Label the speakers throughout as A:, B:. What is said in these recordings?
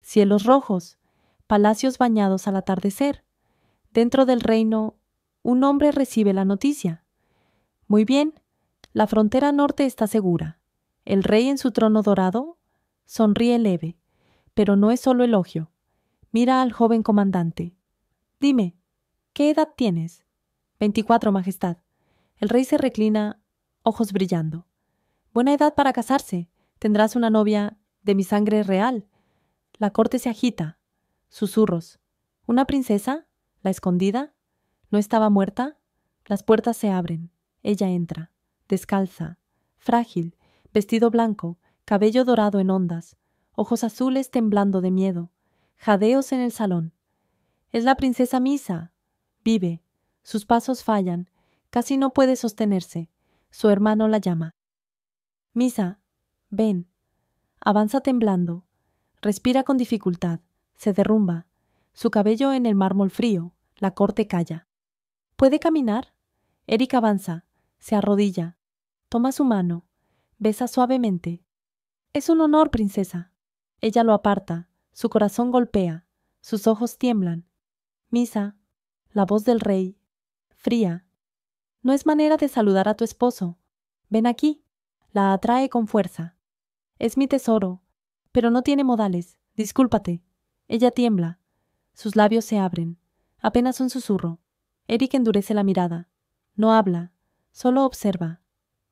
A: cielos rojos, palacios bañados al atardecer. Dentro del reino, un hombre recibe la noticia. Muy bien, la frontera norte está segura. El rey en su trono dorado sonríe leve, pero no es solo elogio. Mira al joven comandante. Dime, ¿qué edad tienes? 24, Majestad. El rey se reclina, ojos brillando. Buena edad para casarse. Tendrás una novia de mi sangre real. La corte se agita. Susurros. ¿Una princesa? ¿La escondida? ¿No estaba muerta? Las puertas se abren. Ella entra, descalza, frágil, vestido blanco, cabello dorado en ondas, ojos azules temblando de miedo, jadeos en el salón. Es la princesa Misa. Vive. Sus pasos fallan. Casi no puede sostenerse. Su hermano la llama. Misa, ven. Avanza temblando. Respira con dificultad. Se derrumba. Su cabello en el mármol frío. La corte calla. ¿Puede caminar? Eric avanza. Se arrodilla. Toma su mano. Besa suavemente. Es un honor, princesa. Ella lo aparta. Su corazón golpea. Sus ojos tiemblan. Misa, la voz del rey, fría. No es manera de saludar a tu esposo. Ven aquí. La atrae con fuerza. Es mi tesoro, pero no tiene modales. Discúlpate. Ella tiembla. Sus labios se abren. Apenas un susurro. Eric endurece la mirada. No habla. Solo observa.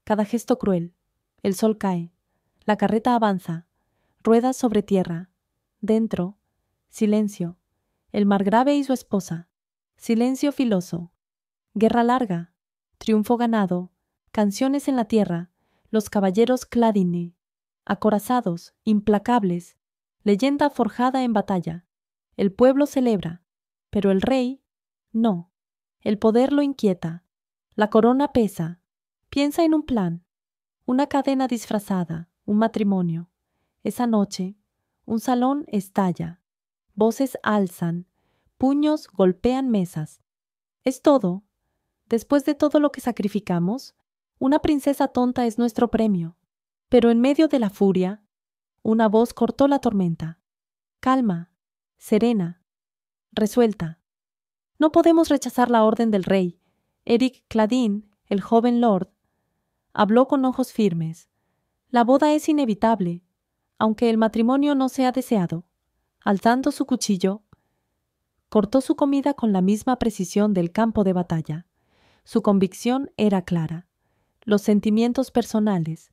A: Cada gesto cruel. El sol cae. La carreta avanza. Ruedas sobre tierra. Dentro. Silencio. El margrave y su esposa. Silencio filoso. Guerra larga. Triunfo ganado. Canciones en la tierra. Los caballeros Cladine. Acorazados, implacables. Leyenda forjada en batalla. El pueblo celebra. Pero el rey, no. El poder lo inquieta. La corona pesa. Piensa en un plan. Una cadena disfrazada. Un matrimonio. Esa noche, un salón estalla. Voces alzan. Puños golpean mesas. Es todo. Después de todo lo que sacrificamos, una princesa tonta es nuestro premio. Pero en medio de la furia, una voz cortó la tormenta. Calma, serena, resuelta. No podemos rechazar la orden del rey. Eric Cladine, el joven lord, habló con ojos firmes. La boda es inevitable, aunque el matrimonio no sea deseado. Alzando su cuchillo, cortó su comida con la misma precisión del campo de batalla. Su convicción era clara. Los sentimientos personales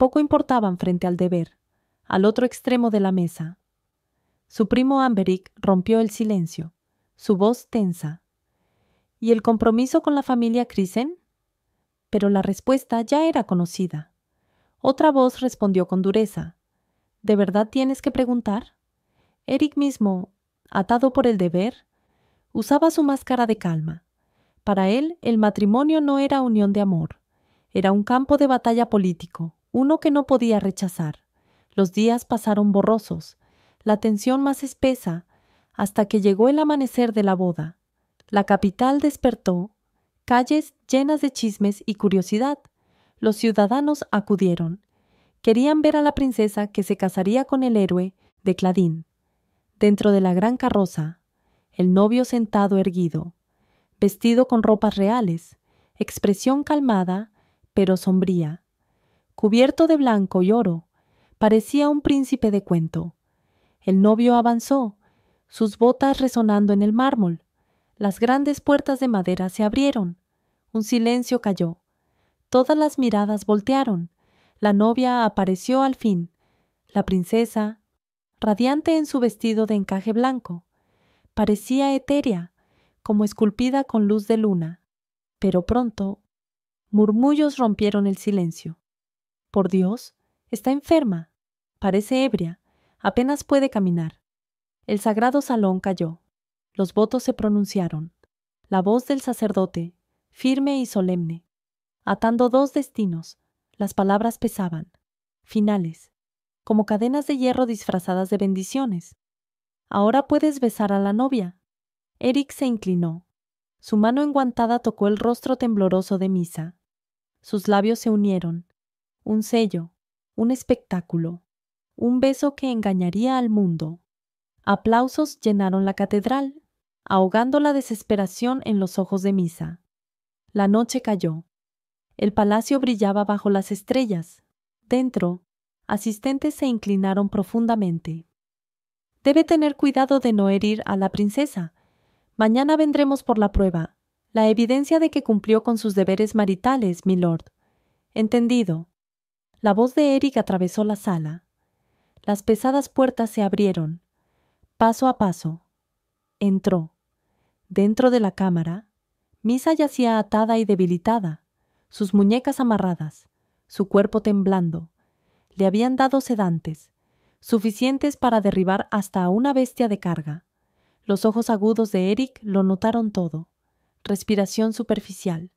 A: poco importaban frente al deber, al otro extremo de la mesa. Su primo Amberic rompió el silencio, su voz tensa. ¿Y el compromiso con la familia Krisen? Pero la respuesta ya era conocida. Otra voz respondió con dureza. ¿De verdad tienes que preguntar? Eric mismo, atado por el deber, usaba su máscara de calma. Para él, el matrimonio no era unión de amor. Era un campo de batalla político, uno que no podía rechazar. Los días pasaron borrosos, la tensión más espesa, hasta que llegó el amanecer de la boda. La capital despertó, calles llenas de chismes y curiosidad. Los ciudadanos acudieron. Querían ver a la princesa que se casaría con el héroe de Cladín. Dentro de la gran carroza, el novio sentado erguido, vestido con ropas reales, expresión calmada, pero sombría. Cubierto de blanco y oro, parecía un príncipe de cuento. El novio avanzó, sus botas resonando en el mármol. Las grandes puertas de madera se abrieron. Un silencio cayó. Todas las miradas voltearon. La novia apareció al fin. La princesa, radiante en su vestido de encaje blanco. Parecía etérea, como esculpida con luz de luna. Pero pronto, murmullos rompieron el silencio. Por Dios, está enferma. Parece ebria. Apenas puede caminar. El sagrado salón cayó. Los votos se pronunciaron. La voz del sacerdote, firme y solemne, atando dos destinos. Las palabras pesaban, finales, como cadenas de hierro disfrazadas de bendiciones. Ahora puedes besar a la novia. Eric se inclinó. Su mano enguantada tocó el rostro tembloroso de Misa. Sus labios se unieron. Un sello, un espectáculo, un beso que engañaría al mundo. Aplausos llenaron la catedral, ahogando la desesperación en los ojos de Misa. La noche cayó. El palacio brillaba bajo las estrellas. Dentro, asistentes se inclinaron profundamente. Debe tener cuidado de no herir a la princesa. Mañana vendremos por la prueba, la evidencia de que cumplió con sus deberes maritales, milord. Entendido. La voz de Eric atravesó la sala. Las pesadas puertas se abrieron. Paso a paso. Entró. Dentro de la cámara, Misa yacía atada y debilitada, sus muñecas amarradas, su cuerpo temblando. Le habían dado sedantes, suficientes para derribar hasta a una bestia de carga. Los ojos agudos de Eric lo notaron todo. Respiración superficial,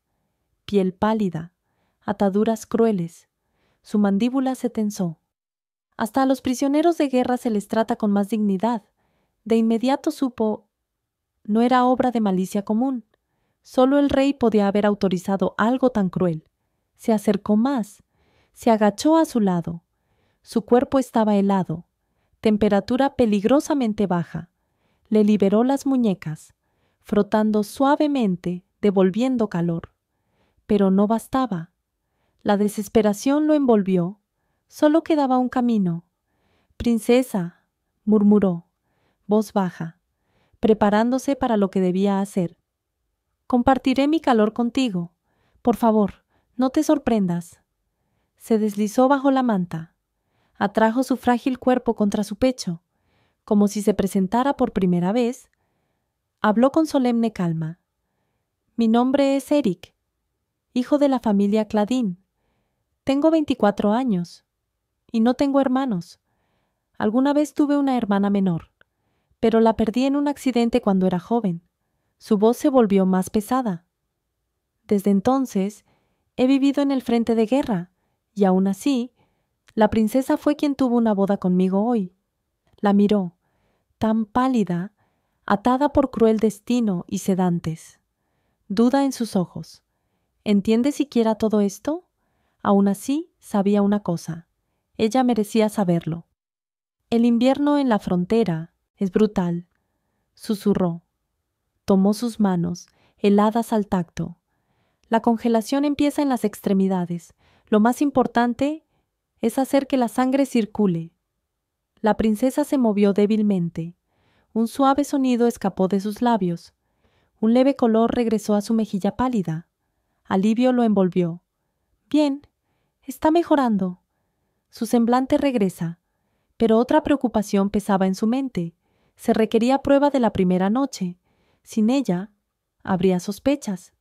A: piel pálida, ataduras crueles. Su mandíbula se tensó. Hasta a los prisioneros de guerra se les trata con más dignidad. De inmediato supo, no era obra de malicia común. Solo el rey podía haber autorizado algo tan cruel. Se acercó más, se agachó a su lado. Su cuerpo estaba helado, temperatura peligrosamente baja. Le liberó las muñecas, frotando suavemente, devolviendo calor. Pero no bastaba. La desesperación lo envolvió. Solo quedaba un camino. «Princesa», murmuró, voz baja, preparándose para lo que debía hacer. «Compartiré mi calor contigo. Por favor, no te sorprendas». Se deslizó bajo la manta. Atrajo su frágil cuerpo contra su pecho, como si se presentara por primera vez. Habló con solemne calma. «Mi nombre es Eric, hijo de la familia Cladín. Tengo 24 años y no tengo hermanos. Alguna vez tuve una hermana menor, pero la perdí en un accidente cuando era joven». Su voz se volvió más pesada. «Desde entonces he vivido en el frente de guerra, y aún así, la princesa fue quien tuvo una boda conmigo hoy». La miró, tan pálida, atada por cruel destino y sedantes. Duda en sus ojos. ¿Entiende siquiera todo esto? Aún así, sabía una cosa. Ella merecía saberlo. «El invierno en la frontera es brutal», susurró. Tomó sus manos, heladas al tacto. «La congelación empieza en las extremidades. Lo más importante es hacer que la sangre circule». La princesa se movió débilmente. Un suave sonido escapó de sus labios. Un leve color regresó a su mejilla pálida. Alivio lo envolvió. «Bien, está mejorando». Su semblante regresa, pero otra preocupación pesaba en su mente. Se requería prueba de la primera noche. Sin ella, habría sospechas.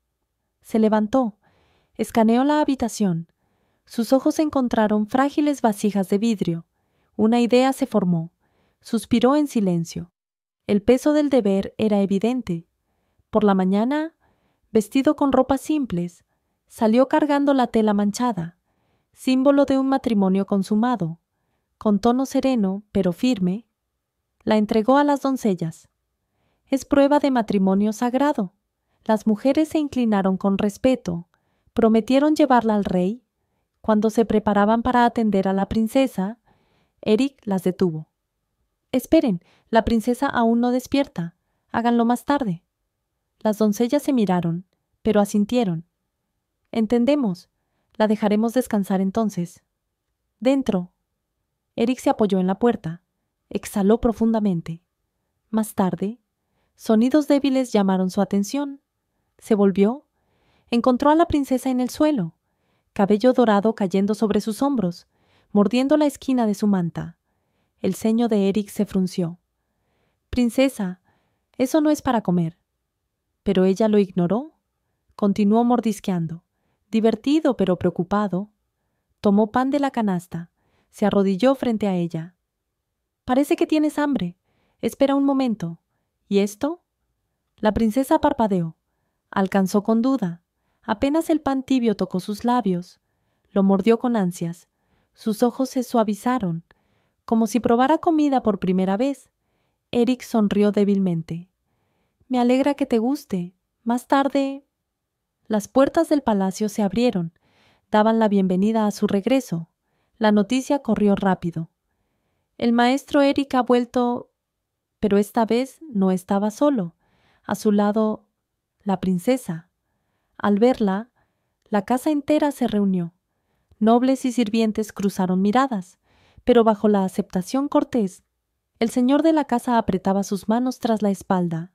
A: Se levantó, escaneó la habitación. Sus ojos encontraron frágiles vasijas de vidrio. Una idea se formó. Suspiró en silencio. El peso del deber era evidente. Por la mañana, vestido con ropas simples, salió cargando la tela manchada, símbolo de un matrimonio consumado. Con tono sereno, pero firme, la entregó a las doncellas. «Es prueba de matrimonio sagrado». Las mujeres se inclinaron con respeto. Prometieron llevarla al rey. Cuando se preparaban para atender a la princesa, Eric las detuvo. «Esperen, la princesa aún no despierta. Háganlo más tarde». Las doncellas se miraron, pero asintieron. «Entendemos. La dejaremos descansar entonces». «Dentro». Eric se apoyó en la puerta. Exhaló profundamente. Más tarde, sonidos débiles llamaron su atención. Se volvió. Encontró a la princesa en el suelo, cabello dorado cayendo sobre sus hombros, mordiendo la esquina de su manta. El ceño de Eric se frunció. «Princesa, eso no es para comer». Pero ella lo ignoró. Continuó mordisqueando, divertido pero preocupado. Tomó pan de la canasta. Se arrodilló frente a ella. «Parece que tienes hambre. Espera un momento. ¿Y esto?» La princesa parpadeó. Alcanzó con duda. Apenas el pan tibio tocó sus labios. Lo mordió con ansias. Sus ojos se suavizaron, como si probara comida por primera vez. Eric sonrió débilmente. «Me alegra que te guste. Más tarde...». Las puertas del palacio se abrieron. Daban la bienvenida a su regreso. La noticia corrió rápido. «El maestro Eric ha vuelto...». Pero esta vez no estaba solo. A su lado, la princesa. Al verla, la casa entera se reunió. Nobles y sirvientes cruzaron miradas, pero bajo la aceptación cortés, el señor de la casa apretaba sus manos tras la espalda.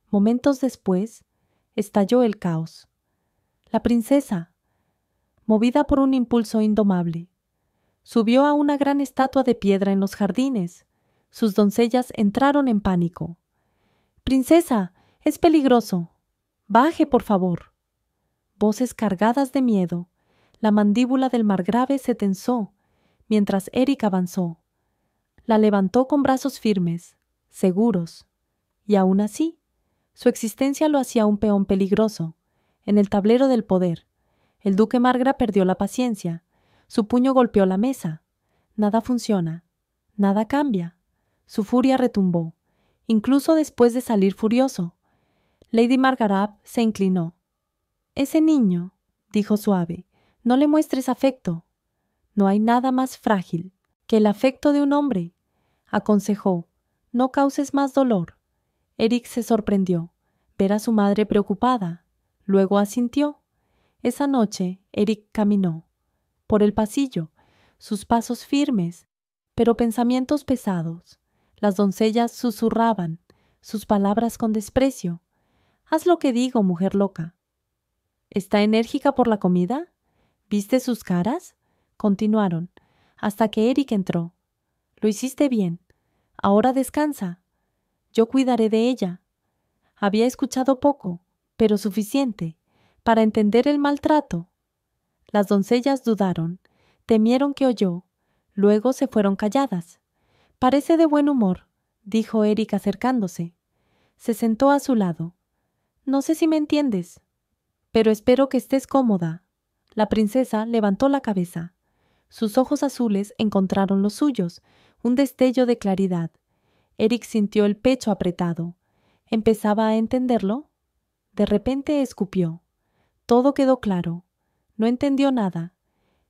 A: Momentos después, estalló el caos. La princesa, movida por un impulso indomable, subió a una gran estatua de piedra en los jardines. Sus doncellas entraron en pánico. «¡Princesa! ¡Es peligroso! ¡Baje, por favor!». Voces cargadas de miedo. La mandíbula del margrave se tensó, mientras Eric avanzó. La levantó con brazos firmes, seguros. Y aún así, su existencia lo hacía un peón peligroso. En el tablero del poder, el duque Margra perdió la paciencia. Su puño golpeó la mesa. Nada funciona. Nada cambia. Su furia retumbó, incluso después de salir furioso. Lady Margarab se inclinó. «Ese niño», dijo suave, «no le muestres afecto». «No hay nada más frágil que el afecto de un hombre», aconsejó. «No causes más dolor». Eric se sorprendió. Ver a su madre preocupada. Luego asintió. Esa noche, Eric caminó. Por el pasillo, sus pasos firmes, pero pensamientos pesados. Las doncellas susurraban, sus palabras con desprecio. «Haz lo que digo, mujer loca». «¿Está enérgica por la comida? ¿Viste sus caras?», continuaron, hasta que Eric entró. «Lo hiciste bien. Ahora descansa. Yo cuidaré de ella». Había escuchado poco, pero suficiente, para entender el maltrato. Las doncellas dudaron, temieron que oyó, luego se fueron calladas. «Parece de buen humor», dijo Eric acercándose. Se sentó a su lado. «No sé si me entiendes, pero espero que estés cómoda». La princesa levantó la cabeza. Sus ojos azules encontraron los suyos, un destello de claridad. Eric sintió el pecho apretado. ¿Empezaba a entenderlo? De repente escupió. Todo quedó claro. No entendió nada.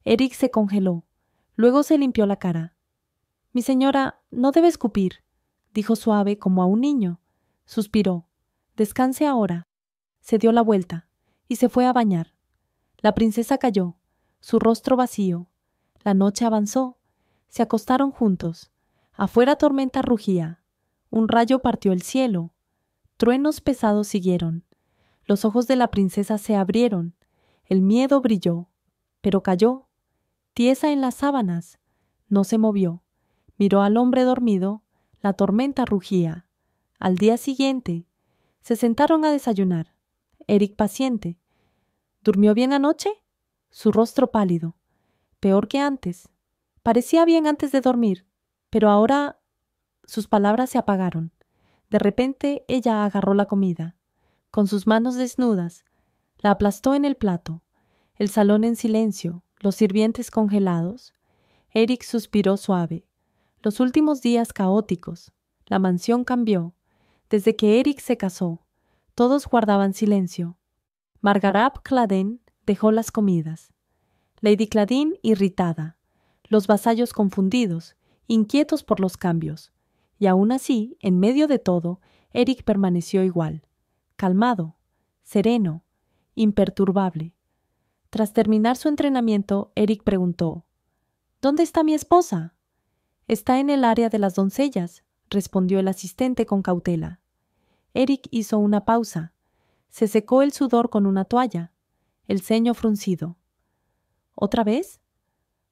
A: Eric se congeló. Luego se limpió la cara. «Mi señora, no debe escupir», dijo suave como a un niño. Suspiró. «Descanse ahora». Se dio la vuelta y se fue a bañar. La princesa cayó, su rostro vacío. La noche avanzó. Se acostaron juntos. Afuera tormenta rugía. Un rayo partió el cielo. Truenos pesados siguieron. Los ojos de la princesa se abrieron. El miedo brilló, pero cayó, tiesa en las sábanas. No se movió. Miró al hombre dormido. La tormenta rugía. Al día siguiente, se sentaron a desayunar. Eric paciente. «¿Durmió bien anoche?». Su rostro pálido. «Peor que antes. Parecía bien antes de dormir, pero ahora…». Sus palabras se apagaron. De repente ella agarró la comida. Con sus manos desnudas, la aplastó en el plato. El salón en silencio, los sirvientes congelados. Eric suspiró suave. Los últimos días caóticos. La mansión cambió. Desde que Eric se casó, todos guardaban silencio. Margarab Claden dejó las comidas. Lady Claddin irritada. Los vasallos confundidos, inquietos por los cambios. Y aún así, en medio de todo, Eric permaneció igual. Calmado, sereno, imperturbable. Tras terminar su entrenamiento, Eric preguntó: «¿Dónde está mi esposa?». «Está en el área de las doncellas», respondió el asistente con cautela. Eric hizo una pausa. Se secó el sudor con una toalla, el ceño fruncido. «¿Otra vez?».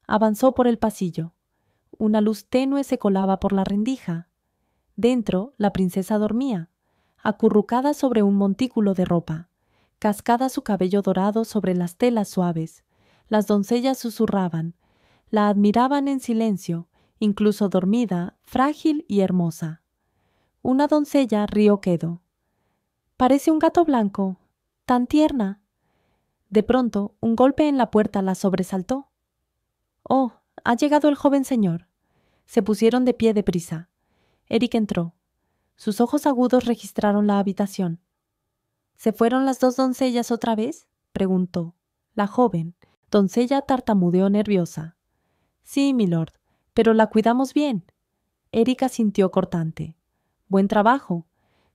A: Avanzó por el pasillo. Una luz tenue se colaba por la rendija. Dentro, la princesa dormía, acurrucada sobre un montículo de ropa. Cascada su cabello dorado sobre las telas suaves. Las doncellas susurraban. La admiraban en silencio, incluso dormida, frágil y hermosa. Una doncella rió quedo. «Parece un gato blanco. Tan tierna». De pronto, un golpe en la puerta la sobresaltó. «Oh, ha llegado el joven señor». Se pusieron de pie deprisa. Eric entró. Sus ojos agudos registraron la habitación. «¿Se fueron las dos doncellas otra vez?», preguntó. La joven doncella tartamudeó nerviosa. «Sí, milord, pero la cuidamos bien». Eric asintió cortante. Buen trabajo.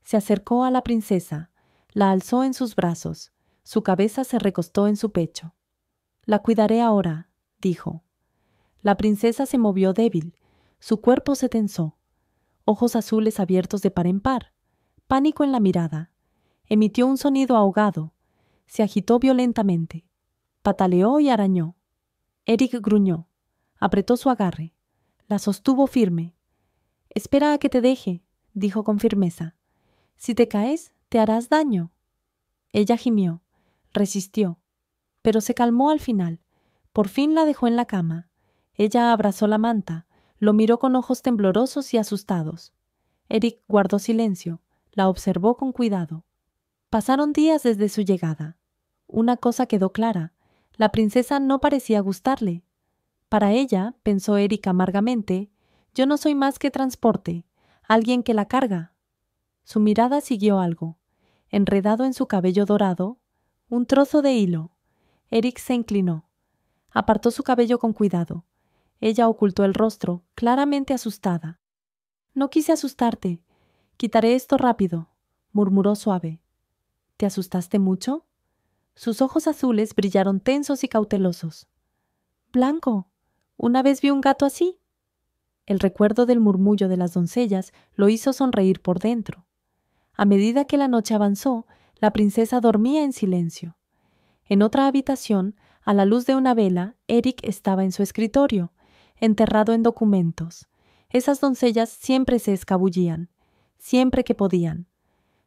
A: Se acercó a la princesa, la alzó en sus brazos, su cabeza se recostó en su pecho. La cuidaré ahora, dijo. La princesa se movió débil, su cuerpo se tensó, ojos azules abiertos de par en par, pánico en la mirada. Emitió un sonido ahogado, se agitó violentamente, pataleó y arañó. Eric gruñó, apretó su agarre, la sostuvo firme. Espera a que te deje, dijo con firmeza. Si te caes, te harás daño. Ella gimió, resistió, pero se calmó al final. Por fin la dejó en la cama. Ella abrazó la manta, lo miró con ojos temblorosos y asustados. Eric guardó silencio, la observó con cuidado. Pasaron días desde su llegada. Una cosa quedó clara, la princesa no parecía gustarle. Para ella, pensó Eric amargamente, yo no soy más que transporte, alguien que la carga. Su mirada siguió algo, enredado en su cabello dorado, un trozo de hilo. Eric se inclinó. Apartó su cabello con cuidado. Ella ocultó el rostro, claramente asustada. No quise asustarte. Quitaré esto rápido, murmuró suave. ¿Te asustaste mucho? Sus ojos azules brillaron tensos y cautelosos. Blanco, una vez vi un gato así. El recuerdo del murmullo de las doncellas lo hizo sonreír por dentro. A medida que la noche avanzó, la princesa dormía en silencio. En otra habitación, a la luz de una vela, Eric estaba en su escritorio, enterrado en documentos. Esas doncellas siempre se escabullían, siempre que podían.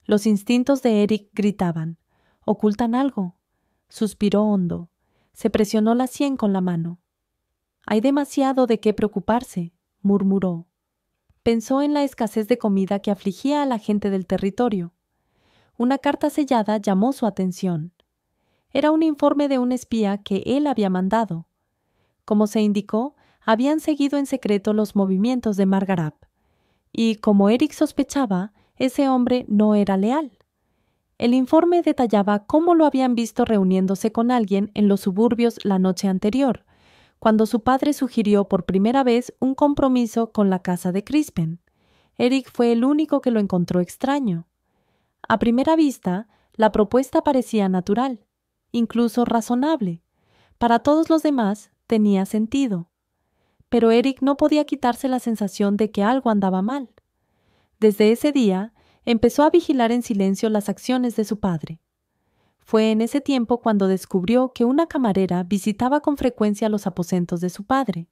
A: Los instintos de Eric gritaban, «Ocultan algo». Suspiró hondo. Se presionó la sien con la mano. «Hay demasiado de qué preocuparse», murmuró. Pensó en la escasez de comida que afligía a la gente del territorio. Una carta sellada llamó su atención. Era un informe de un espía que él había mandado. Como se indicó, habían seguido en secreto los movimientos de Margarap. Y, como Eric sospechaba, ese hombre no era leal. El informe detallaba cómo lo habían visto reuniéndose con alguien en los suburbios la noche anterior, cuando su padre sugirió por primera vez un compromiso con la casa de Crispen. Eric fue el único que lo encontró extraño. A primera vista, la propuesta parecía natural, incluso razonable. Para todos los demás tenía sentido. Pero Eric no podía quitarse la sensación de que algo andaba mal. Desde ese día, empezó a vigilar en silencio las acciones de su padre. Fue en ese tiempo cuando descubrió que una camarera visitaba con frecuencia los aposentos de su padre.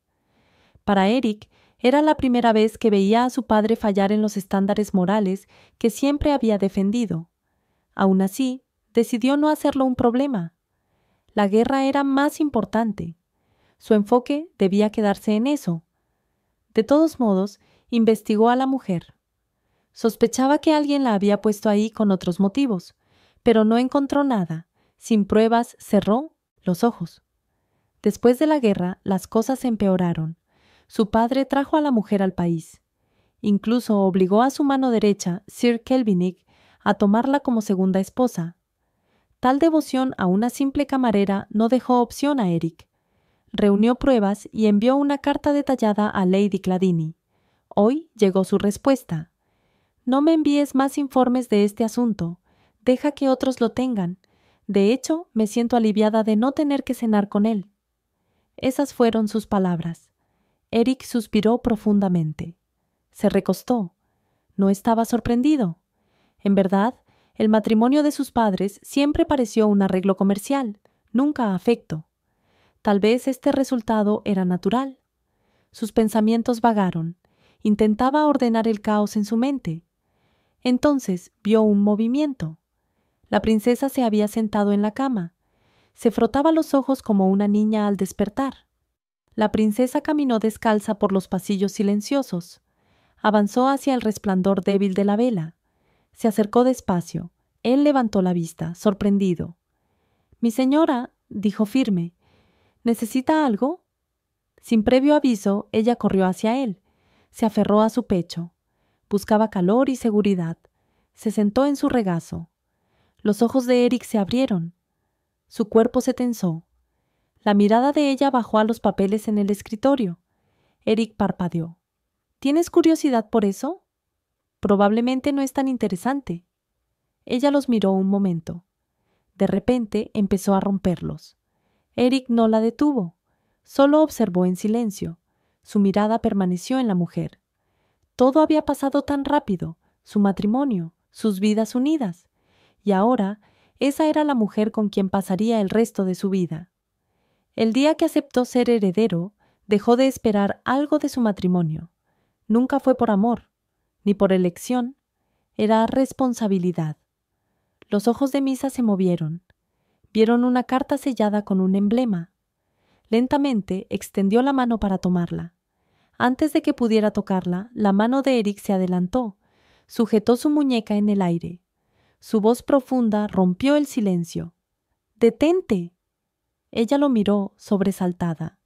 A: Para Eric, era la primera vez que veía a su padre fallar en los estándares morales que siempre había defendido. Aún así, decidió no hacerlo un problema. La guerra era más importante. Su enfoque debía quedarse en eso. De todos modos, investigó a la mujer. Sospechaba que alguien la había puesto ahí con otros motivos, pero no encontró nada. Sin pruebas, cerró los ojos. Después de la guerra, las cosas empeoraron. Su padre trajo a la mujer al país. Incluso obligó a su mano derecha, Sir Kelvinick, a tomarla como segunda esposa. Tal devoción a una simple camarera no dejó opción a Eric. Reunió pruebas y envió una carta detallada a Lady Cladini. Hoy llegó su respuesta. No me envíes más informes de este asunto. Deja que otros lo tengan. De hecho, me siento aliviada de no tener que cenar con él. Esas fueron sus palabras. Eric suspiró profundamente. Se recostó. No estaba sorprendido. En verdad, el matrimonio de sus padres siempre pareció un arreglo comercial, nunca afecto. Tal vez este resultado era natural. Sus pensamientos vagaron. Intentaba ordenar el caos en su mente. Entonces vio un movimiento. La princesa se había sentado en la cama. Se frotaba los ojos como una niña al despertar. La princesa caminó descalza por los pasillos silenciosos. Avanzó hacia el resplandor débil de la vela. Se acercó despacio. Él levantó la vista, sorprendido. «Mi señora», dijo firme, «¿necesita algo?» Sin previo aviso, ella corrió hacia él. Se aferró a su pecho. Buscaba calor y seguridad. Se sentó en su regazo. Los ojos de Eric se abrieron. Su cuerpo se tensó. La mirada de ella bajó a los papeles en el escritorio. Eric parpadeó. «¿Tienes curiosidad por eso?» Probablemente no es tan interesante. Ella los miró un momento. De repente empezó a romperlos. Eric no la detuvo. Solo observó en silencio. Su mirada permaneció en la mujer. Todo había pasado tan rápido, su matrimonio, sus vidas unidas. Y ahora, esa era la mujer con quien pasaría el resto de su vida. El día que aceptó ser heredero, dejó de esperar algo de su matrimonio. Nunca fue por amor, ni por elección. Era responsabilidad. Los ojos de Misa se movieron. Vieron una carta sellada con un emblema. Lentamente extendió la mano para tomarla. Antes de que pudiera tocarla, la mano de Eric se adelantó, sujetó su muñeca en el aire. Su voz profunda rompió el silencio. ¡Detente! Ella lo miró, sobresaltada.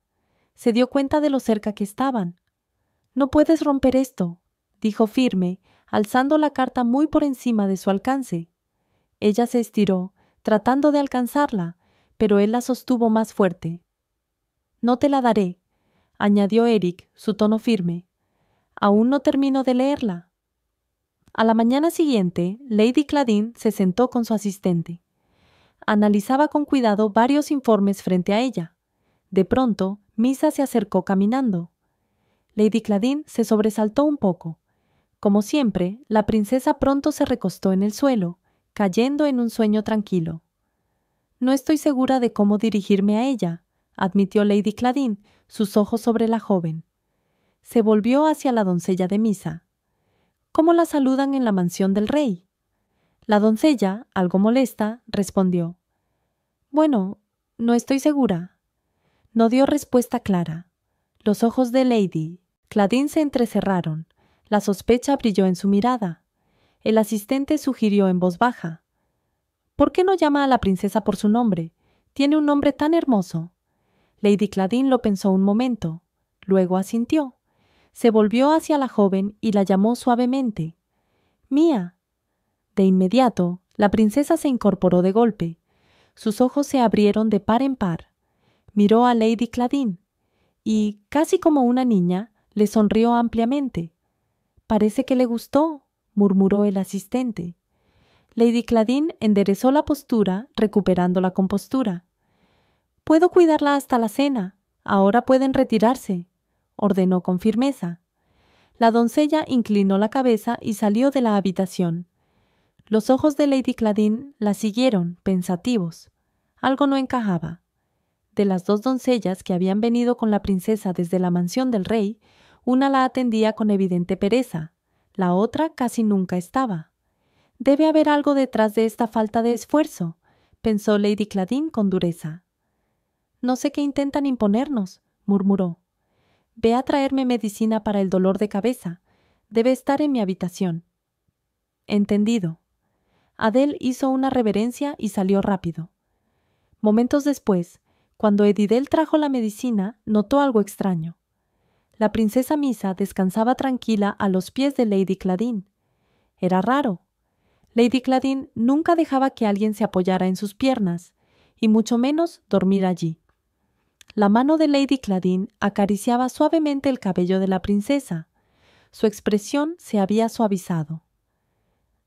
A: Se dio cuenta de lo cerca que estaban. «No puedes romper esto», dijo firme, alzando la carta muy por encima de su alcance. Ella se estiró, tratando de alcanzarla, pero él la sostuvo más fuerte. «No te la daré», añadió Eric, su tono firme. «Aún no termino de leerla». A la mañana siguiente, Lady Claddin se sentó con su asistente. Analizaba con cuidado varios informes frente a ella. De pronto, Misa se acercó caminando. Lady Claddin se sobresaltó un poco. Como siempre, la princesa pronto se recostó en el suelo, cayendo en un sueño tranquilo. «No estoy segura de cómo dirigirme a ella», admitió Lady Claddin, sus ojos sobre la joven. Se volvió hacia la doncella de Misa. «¿Cómo la saludan en la mansión del rey?» La doncella, algo molesta, respondió. «Bueno, no estoy segura». No dio respuesta clara. Los ojos de Lady Claddin se entrecerraron. La sospecha brilló en su mirada. El asistente sugirió en voz baja. «¿Por qué no llama a la princesa por su nombre? Tiene un nombre tan hermoso». Lady Claddin lo pensó un momento. Luego asintió. Se volvió hacia la joven y la llamó suavemente. «Mía». De inmediato, la princesa se incorporó de golpe. Sus ojos se abrieron de par en par. Miró a Lady Claddin y, casi como una niña, le sonrió ampliamente. «Parece que le gustó», murmuró el asistente. Lady Claddin enderezó la postura, recuperando la compostura. «Puedo cuidarla hasta la cena. Ahora pueden retirarse», ordenó con firmeza. La doncella inclinó la cabeza y salió de la habitación. Los ojos de Lady Claddin la siguieron, pensativos. Algo no encajaba. De las dos doncellas que habían venido con la princesa desde la mansión del rey, una la atendía con evidente pereza, la otra casi nunca estaba. «Debe haber algo detrás de esta falta de esfuerzo», pensó Lady Claddin con dureza. «No sé qué intentan imponernos», murmuró. «Ve a traerme medicina para el dolor de cabeza. Debe estar en mi habitación». «Entendido». Adele hizo una reverencia y salió rápido. Momentos después, cuando Edidel trajo la medicina, notó algo extraño. La princesa Misa descansaba tranquila a los pies de Lady Claddin. Era raro. Lady Claddin nunca dejaba que alguien se apoyara en sus piernas, y mucho menos dormir allí. La mano de Lady Claddin acariciaba suavemente el cabello de la princesa. Su expresión se había suavizado.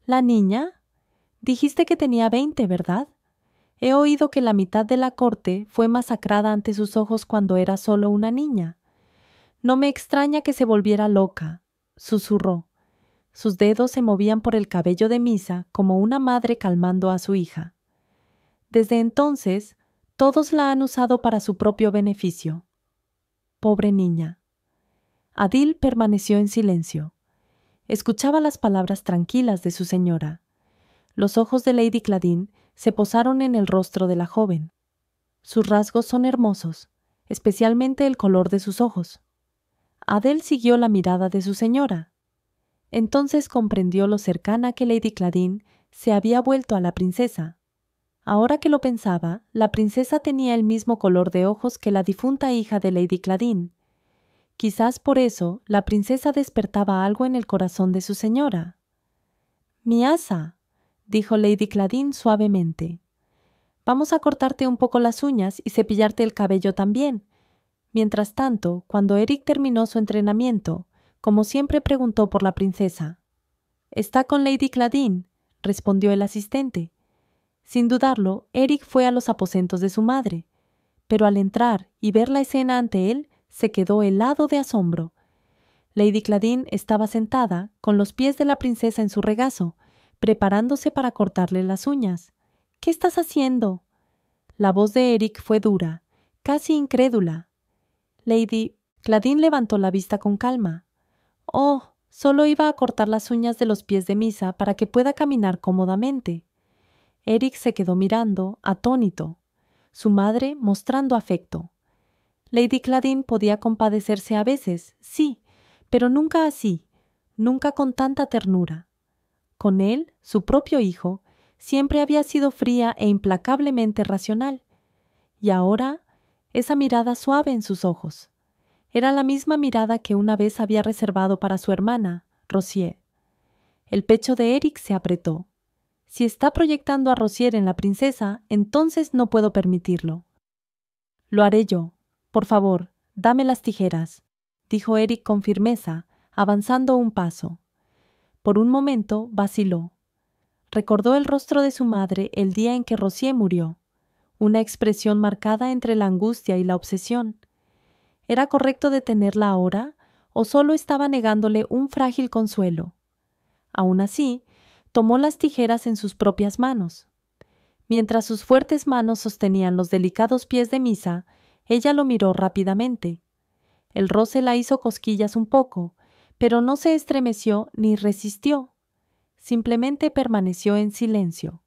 A: «¿La niña? Dijiste que tenía 20, ¿verdad? He oído que la mitad de la corte fue masacrada ante sus ojos cuando era solo una niña. No me extraña que se volviera loca», susurró. Sus dedos se movían por el cabello de Misa como una madre calmando a su hija. Desde entonces, todos la han usado para su propio beneficio. Pobre niña. Adil permaneció en silencio. Escuchaba las palabras tranquilas de su señora. Los ojos de Lady Claddin se posaron en el rostro de la joven. Sus rasgos son hermosos, especialmente el color de sus ojos. Adele siguió la mirada de su señora. Entonces comprendió lo cercana que Lady Claddin se había vuelto a la princesa. Ahora que lo pensaba, la princesa tenía el mismo color de ojos que la difunta hija de Lady Claddin. Quizás por eso la princesa despertaba algo en el corazón de su señora. «Mi asa», dijo Lady Claddin suavemente. «Vamos a cortarte un poco las uñas y cepillarte el cabello también». Mientras tanto, cuando Eric terminó su entrenamiento, como siempre preguntó por la princesa. Está con Lady Claudine, respondió el asistente. Sin dudarlo, Eric fue a los aposentos de su madre, pero al entrar y ver la escena ante él, se quedó helado de asombro. Lady Claudine estaba sentada, con los pies de la princesa en su regazo, preparándose para cortarle las uñas. —¿Qué estás haciendo? La voz de Eric fue dura, casi incrédula. Lady Claudine levantó la vista con calma. —Oh, solo iba a cortar las uñas de los pies de Misa para que pueda caminar cómodamente. Eric se quedó mirando, atónito, su madre mostrando afecto. Lady Claudine podía compadecerse a veces, sí, pero nunca así, nunca con tanta ternura. Con él, su propio hijo, siempre había sido fría e implacablemente racional. Y ahora, esa mirada suave en sus ojos. Era la misma mirada que una vez había reservado para su hermana, Rosier. El pecho de Eric se apretó. Si está proyectando a Rosier en la princesa, entonces no puedo permitirlo. Lo haré yo. Por favor, dame las tijeras, dijo Eric con firmeza, avanzando un paso. Por un momento vaciló. Recordó el rostro de su madre el día en que Rosier murió, una expresión marcada entre la angustia y la obsesión. ¿Era correcto detenerla ahora o solo estaba negándole un frágil consuelo? Aún así, tomó las tijeras en sus propias manos. Mientras sus fuertes manos sostenían los delicados pies de Misa, ella lo miró rápidamente. El roce la hizo cosquillas un poco, pero no se estremeció ni resistió. Simplemente permaneció en silencio.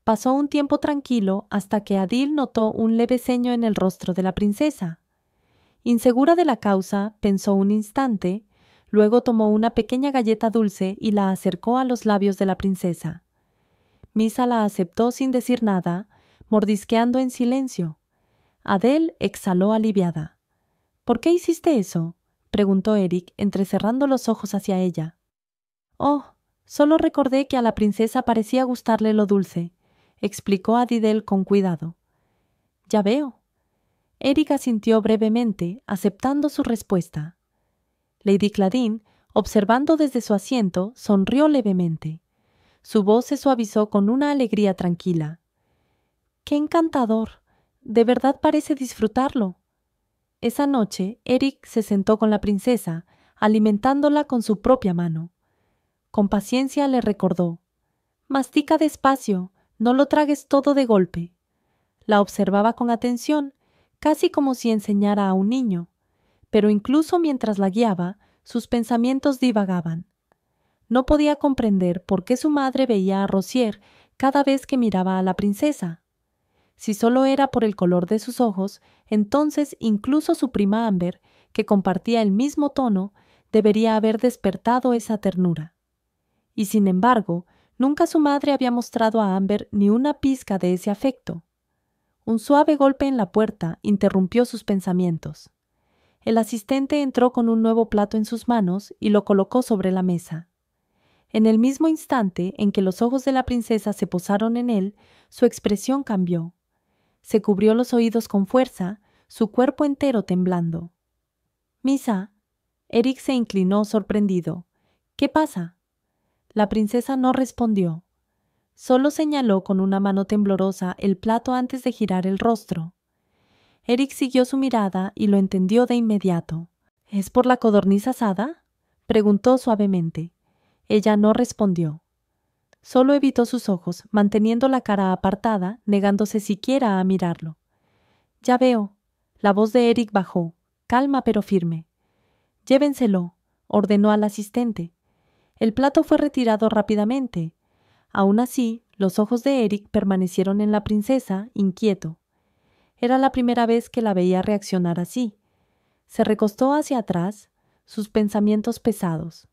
A: Pasó un tiempo tranquilo hasta que Adil notó un leve ceño en el rostro de la princesa. Insegura de la causa, pensó un instante, luego tomó una pequeña galleta dulce y la acercó a los labios de la princesa. Misa la aceptó sin decir nada, mordisqueando en silencio. Adele exhaló aliviada. —¿Por qué hiciste eso? —preguntó Eric, entrecerrando los ojos hacia ella. —Oh, solo recordé que a la princesa parecía gustarle lo dulce —explicó Adidel con cuidado. —Ya veo. Eric asintió brevemente, aceptando su respuesta. Lady Claudine, observando desde su asiento, sonrió levemente. Su voz se suavizó con una alegría tranquila. —¡Qué encantador! De verdad parece disfrutarlo. Esa noche, Eric se sentó con la princesa, alimentándola con su propia mano. Con paciencia le recordó: «Mastica despacio, no lo tragues todo de golpe». La observaba con atención, casi como si enseñara a un niño, pero incluso mientras la guiaba, sus pensamientos divagaban. No podía comprender por qué su madre veía a Rosier cada vez que miraba a la princesa. Si solo era por el color de sus ojos, entonces incluso su prima Amber, que compartía el mismo tono, debería haber despertado esa ternura. Y sin embargo, nunca su madre había mostrado a Amber ni una pizca de ese afecto. Un suave golpe en la puerta interrumpió sus pensamientos. El asistente entró con un nuevo plato en sus manos y lo colocó sobre la mesa. En el mismo instante en que los ojos de la princesa se posaron en él, su expresión cambió. Se cubrió los oídos con fuerza, su cuerpo entero temblando. —Misa. Eric se inclinó sorprendido. —¿Qué pasa? La princesa no respondió. Solo señaló con una mano temblorosa el plato antes de girar el rostro. Eric siguió su mirada y lo entendió de inmediato. —¿Es por la codorniz asada? —preguntó suavemente. Ella no respondió. Solo evitó sus ojos, manteniendo la cara apartada, negándose siquiera a mirarlo. —Ya veo. La voz de Eric bajó, calma pero firme. —Llévenselo —ordenó al asistente. El plato fue retirado rápidamente. Aún así, los ojos de Eric permanecieron en la princesa, inquieto. Era la primera vez que la veía reaccionar así. Se recostó hacia atrás, sus pensamientos pesados.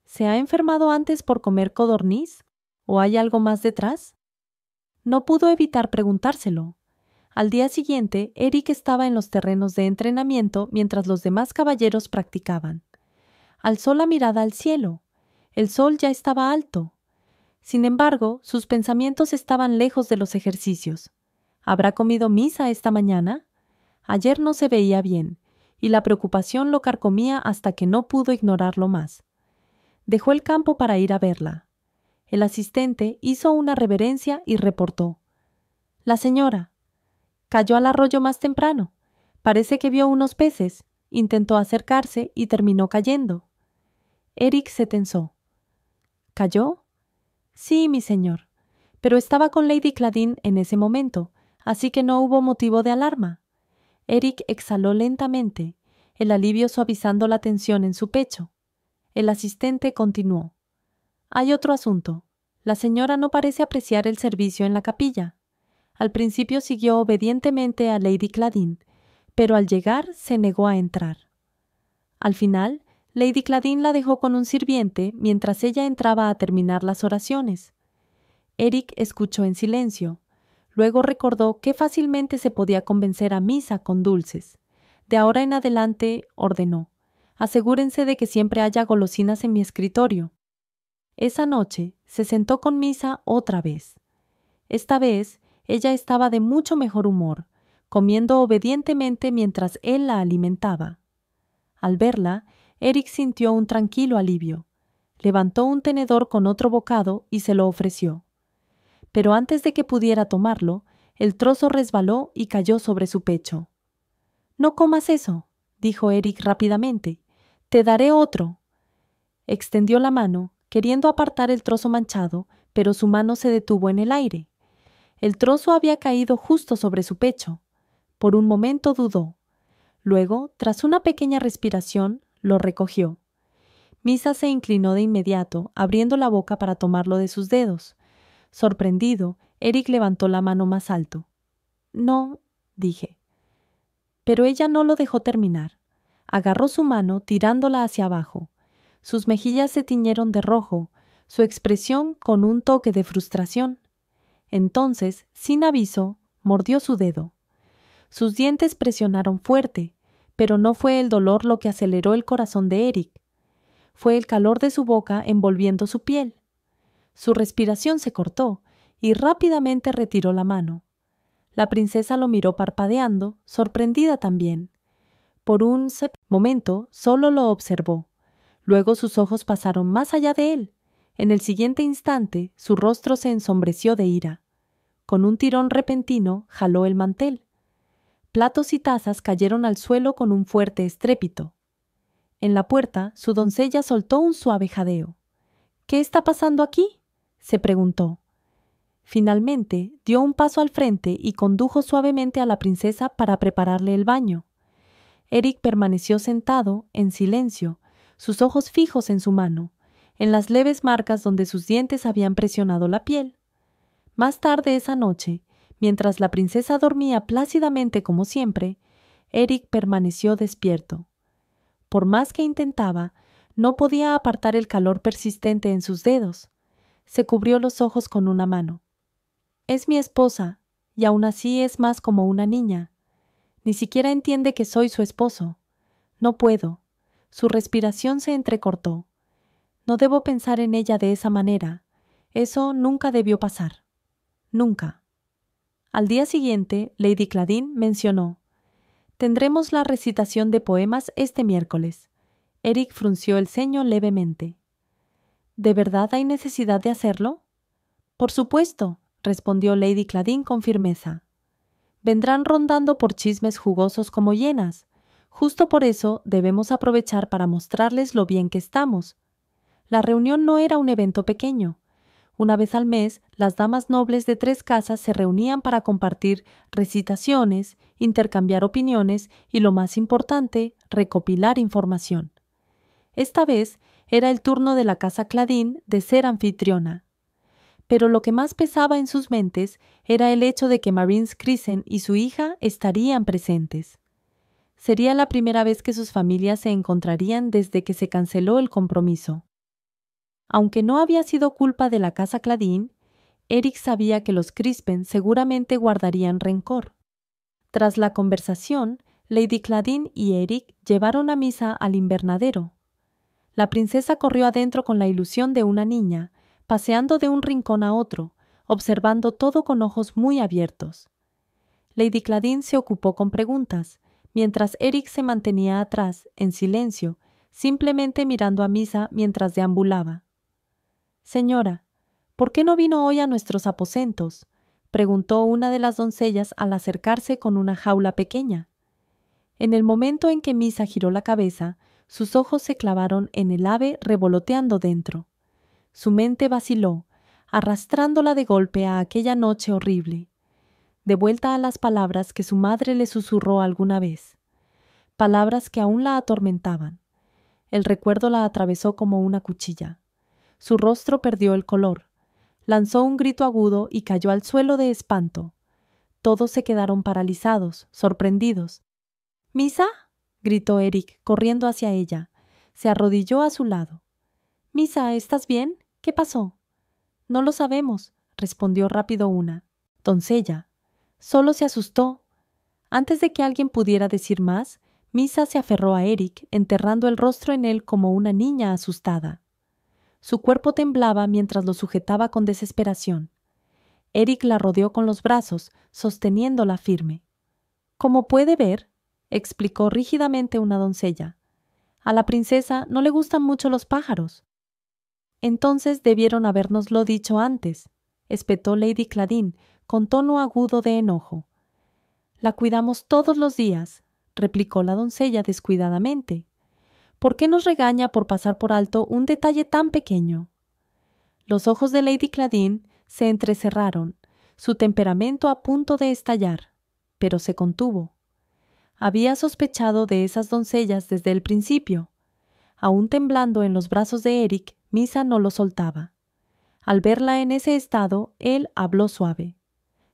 A: ¿Se ha enfermado antes por comer codorniz? ¿O hay algo más detrás? No pudo evitar preguntárselo. Al día siguiente, Eric estaba en los terrenos de entrenamiento mientras los demás caballeros practicaban. Alzó la mirada al cielo. El sol ya estaba alto. Sin embargo, sus pensamientos estaban lejos de los ejercicios. ¿Habrá comido Misa esta mañana? Ayer no se veía bien, y la preocupación lo carcomía hasta que no pudo ignorarlo más. Dejó el campo para ir a verla. El asistente hizo una reverencia y reportó: «La señora cayó al arroyo más temprano. Parece que vio unos peces. Intentó acercarse y terminó cayendo». Eric se tensó. ¿Cayó? Sí, mi señor. Pero estaba con Lady Claudine en ese momento, así que no hubo motivo de alarma. Eric exhaló lentamente, el alivio suavizando la tensión en su pecho. El asistente continuó: «Hay otro asunto. La señora no parece apreciar el servicio en la capilla. Al principio siguió obedientemente a Lady Claudine, pero al llegar se negó a entrar. Al final, Lady Claudine la dejó con un sirviente mientras ella entraba a terminar las oraciones. Eric escuchó en silencio. Luego recordó que fácilmente se podía convencer a Misa con dulces. De ahora en adelante, ordenó: «Asegúrense de que siempre haya golosinas en mi escritorio». Esa noche se sentó con Misa otra vez. Esta vez, ella estaba de mucho mejor humor, comiendo obedientemente mientras él la alimentaba. Al verla, Eric sintió un tranquilo alivio. Levantó un tenedor con otro bocado y se lo ofreció. Pero antes de que pudiera tomarlo, el trozo resbaló y cayó sobre su pecho. «No comas eso», dijo Eric rápidamente. «Te daré otro». Extendió la mano, queriendo apartar el trozo manchado, pero su mano se detuvo en el aire. El trozo había caído justo sobre su pecho. Por un momento dudó. Luego, tras una pequeña respiración, lo recogió. Misa se inclinó de inmediato, abriendo la boca para tomarlo de sus dedos. Sorprendido, Eric levantó la mano más alto. «No», dije. Pero ella no lo dejó terminar. Agarró su mano, tirándola hacia abajo. Sus mejillas se tiñeron de rojo, su expresión con un toque de frustración. Entonces, sin aviso, mordió su dedo. Sus dientes presionaron fuerte, pero no fue el dolor lo que aceleró el corazón de Eric. Fue el calor de su boca envolviendo su piel. Su respiración se cortó y rápidamente retiró la mano. La princesa lo miró parpadeando, sorprendida también. Por un momento solo lo observó. Luego sus ojos pasaron más allá de él. En el siguiente instante, su rostro se ensombreció de ira. Con un tirón repentino, jaló el mantel. Platos y tazas cayeron al suelo con un fuerte estrépito. En la puerta, su doncella soltó un suave jadeo. «¿Qué está pasando aquí?», se preguntó. Finalmente, dio un paso al frente y condujo suavemente a la princesa para prepararle el baño. Eric permaneció sentado, en silencio, sus ojos fijos en su mano, en las leves marcas donde sus dientes habían presionado la piel. Más tarde esa noche, mientras la princesa dormía plácidamente como siempre, Eric permaneció despierto. Por más que intentaba, no podía apartar el calor persistente en sus dedos. Se cubrió los ojos con una mano. «Es mi esposa, y aún así es más como una niña. Ni siquiera entiende que soy su esposo. No puedo». Su respiración se entrecortó. «No debo pensar en ella de esa manera. Eso nunca debió pasar. Nunca». Al día siguiente, Lady Claudine mencionó: «Tendremos la recitación de poemas este miércoles». Eric frunció el ceño levemente. «¿De verdad hay necesidad de hacerlo?». «Por supuesto», respondió Lady Claudine con firmeza. «Vendrán rondando por chismes jugosos como hienas. Justo por eso debemos aprovechar para mostrarles lo bien que estamos. La reunión no era un evento pequeño. Una vez al mes, las damas nobles de 3 casas se reunían para compartir recitaciones, intercambiar opiniones y, lo más importante, recopilar información. Esta vez era el turno de la casa Claudine de ser anfitriona. Pero lo que más pesaba en sus mentes era el hecho de que Marines Crescent y su hija estarían presentes. Sería la primera vez que sus familias se encontrarían desde que se canceló el compromiso. Aunque no había sido culpa de la casa Claudine, Eric sabía que los Crispen seguramente guardarían rencor. Tras la conversación, Lady Claudine y Eric llevaron a Misa al invernadero. La princesa corrió adentro con la ilusión de una niña, paseando de un rincón a otro, observando todo con ojos muy abiertos. Lady Claudine se ocupó con preguntas, mientras Eric se mantenía atrás, en silencio, simplemente mirando a Misa mientras deambulaba. «Señora, ¿por qué no vino hoy a nuestros aposentos?», preguntó una de las doncellas al acercarse con una jaula pequeña. En el momento en que Misa giró la cabeza, sus ojos se clavaron en el ave revoloteando dentro. Su mente vaciló, arrastrándola de golpe a aquella noche horrible, de vuelta a las palabras que su madre le susurró alguna vez, palabras que aún la atormentaban. El recuerdo la atravesó como una cuchilla. Su rostro perdió el color. Lanzó un grito agudo y cayó al suelo de espanto. Todos se quedaron paralizados, sorprendidos. «¿Misa?», gritó Eric, corriendo hacia ella. Se arrodilló a su lado. «Misa, ¿estás bien? ¿Qué pasó?». «No lo sabemos», respondió rápido una doncella. «Solo se asustó». Antes de que alguien pudiera decir más, Misa se aferró a Eric, enterrando el rostro en él como una niña asustada. Su cuerpo temblaba mientras lo sujetaba con desesperación. Eric la rodeó con los brazos, sosteniéndola firme. «Como puede ver», explicó rígidamente una doncella, «a la princesa no le gustan mucho los pájaros». «Entonces debieron habérnoslo dicho antes», espetó Lady Claudine, con tono agudo de enojo. «La cuidamos todos los días», replicó la doncella descuidadamente. «¿Por qué nos regaña por pasar por alto un detalle tan pequeño?». Los ojos de Lady Claudine se entrecerraron, su temperamento a punto de estallar, pero se contuvo. Había sospechado de esas doncellas desde el principio. Aún temblando en los brazos de Eric, Misa no lo soltaba. Al verla en ese estado, él habló suave.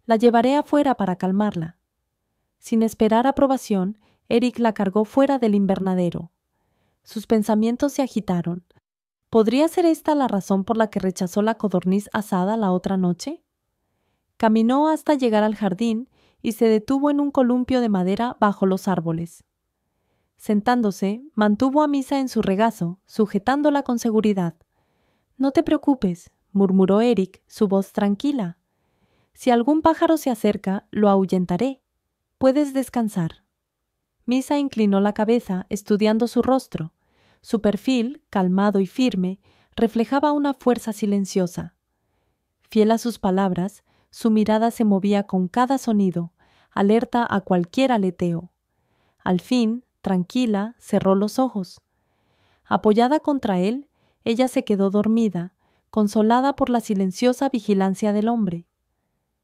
A: «La llevaré afuera para calmarla». Sin esperar aprobación, Eric la cargó fuera del invernadero. Sus pensamientos se agitaron. ¿Podría ser esta la razón por la que rechazó la codorniz asada la otra noche? Caminó hasta llegar al jardín y se detuvo en un columpio de madera bajo los árboles. Sentándose, mantuvo a Misa en su regazo, sujetándola con seguridad. «No te preocupes», murmuró Eric, su voz tranquila. «Si algún pájaro se acerca, lo ahuyentaré. Puedes descansar». Misa inclinó la cabeza, estudiando su rostro. Su perfil, calmado y firme, reflejaba una fuerza silenciosa. Fiel a sus palabras, su mirada se movía con cada sonido, alerta a cualquier aleteo. Al fin, tranquila, cerró los ojos. Apoyada contra él, ella se quedó dormida, consolada por la silenciosa vigilancia del hombre.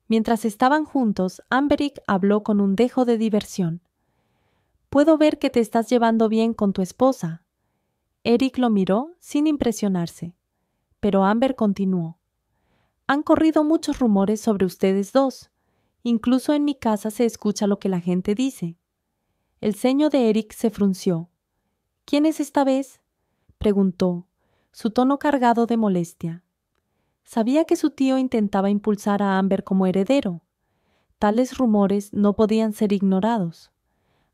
A: Mientras estaban juntos, Amberic habló con un dejo de diversión. «Puedo ver que te estás llevando bien con tu esposa». Eric lo miró sin impresionarse, pero Amber continuó. «Han corrido muchos rumores sobre ustedes dos. Incluso en mi casa se escucha lo que la gente dice». El ceño de Eric se frunció. «¿Quién es esta vez?», preguntó, su tono cargado de molestia. Sabía que su tío intentaba impulsar a Amber como heredero. Tales rumores no podían ser ignorados.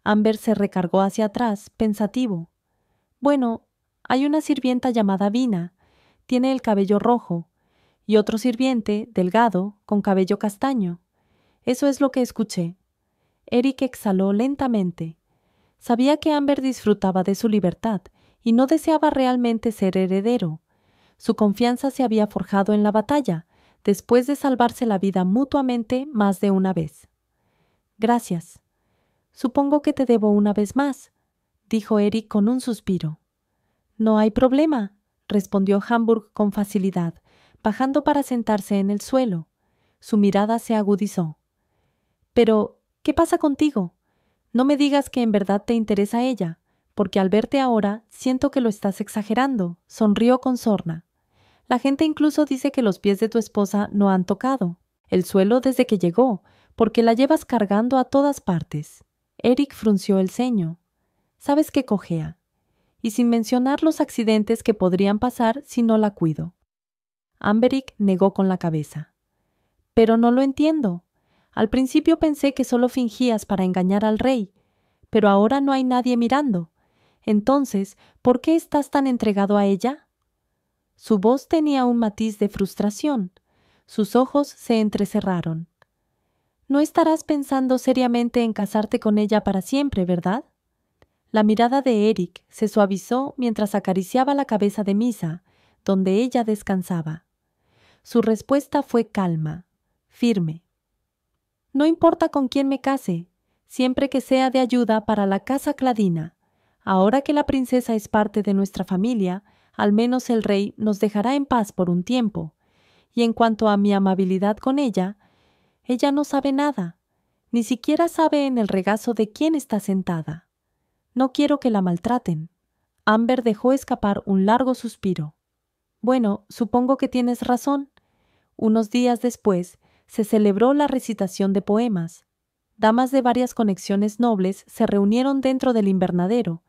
A: Amber se recargó hacia atrás, pensativo. «Bueno, hay una sirvienta llamada Vina. Tiene el cabello rojo. Y otro sirviente, delgado, con cabello castaño. Eso es lo que escuché». Eric exhaló lentamente. Sabía que Amber disfrutaba de su libertad y no deseaba realmente ser heredero. Su confianza se había forjado en la batalla, después de salvarse la vida mutuamente más de una vez. «Gracias. Supongo que te debo una vez más», dijo Eric con un suspiro. «No hay problema», respondió Hamburg con facilidad, bajando para sentarse en el suelo. Su mirada se agudizó. «Pero, ¿qué pasa contigo? No me digas que en verdad te interesa ella, porque al verte ahora siento que lo estás exagerando», sonrió con sorna. «La gente incluso dice que los pies de tu esposa no han tocado el suelo desde que llegó, porque la llevas cargando a todas partes». Eric frunció el ceño. «Sabes que cojea. Y sin mencionar los accidentes que podrían pasar si no la cuido». Amberic negó con la cabeza. «Pero no lo entiendo. Al principio pensé que solo fingías para engañar al rey, pero ahora no hay nadie mirando. Entonces, ¿por qué estás tan entregado a ella?». Su voz tenía un matiz de frustración. Sus ojos se entrecerraron. «No estarás pensando seriamente en casarte con ella para siempre, ¿verdad?». La mirada de Eric se suavizó mientras acariciaba la cabeza de Misa, donde ella descansaba. Su respuesta fue calma, firme. No importa con quién me case, siempre que sea de ayuda para la casa Cladina. Ahora que la princesa es parte de nuestra familia, al menos el rey nos dejará en paz por un tiempo. Y en cuanto a mi amabilidad con ella no sabe nada, ni siquiera sabe en el regazo de quién está sentada. No quiero que la maltraten. Amber dejó escapar un largo suspiro. Bueno, supongo que tienes razón. Unos días después, se celebró la recitación de poemas. Damas de varias conexiones nobles se reunieron dentro del invernadero,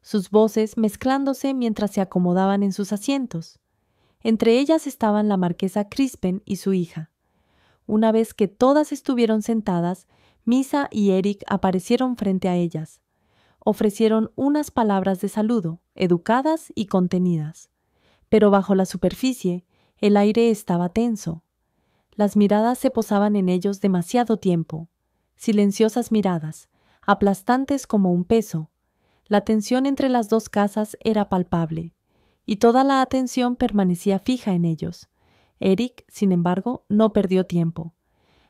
A: sus voces mezclándose mientras se acomodaban en sus asientos. Entre ellas estaban la marquesa Crispen y su hija. Una vez que todas estuvieron sentadas, Misa y Eric aparecieron frente a ellas. Ofrecieron unas palabras de saludo, educadas y contenidas. Pero bajo la superficie, el aire estaba tenso. Las miradas se posaban en ellos demasiado tiempo. Silenciosas miradas, aplastantes como un peso. La tensión entre las dos casas era palpable, y toda la atención permanecía fija en ellos. Eric, sin embargo, no perdió tiempo.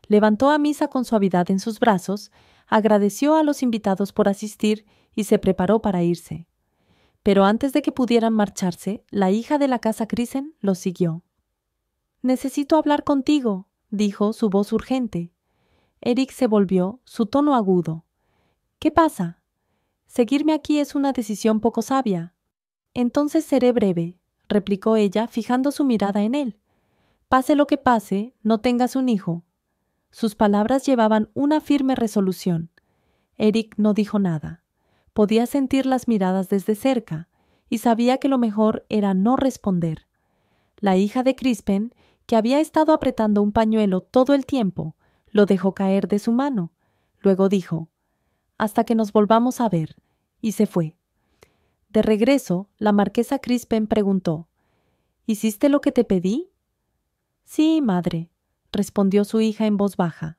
A: Levantó a Misa con suavidad en sus brazos, agradeció a los invitados por asistir y se preparó para irse. Pero antes de que pudieran marcharse, la hija de la casa Crisen los siguió. «Necesito hablar contigo», dijo su voz urgente. Eric se volvió, su tono agudo. «¿Qué pasa? Seguirme aquí es una decisión poco sabia». «Entonces seré breve», replicó ella, fijando su mirada en él. «Pase lo que pase, no tengas un hijo». Sus palabras llevaban una firme resolución. Eric no dijo nada. Podía sentir las miradas desde cerca, y sabía que lo mejor era no responder. La hija de Crispen, que había estado apretando un pañuelo todo el tiempo, lo dejó caer de su mano. Luego dijo, «Hasta que nos volvamos a ver», y se fue. De regreso, la marquesa Crispen preguntó, «¿Hiciste lo que te pedí?» «Sí, madre», respondió su hija en voz baja.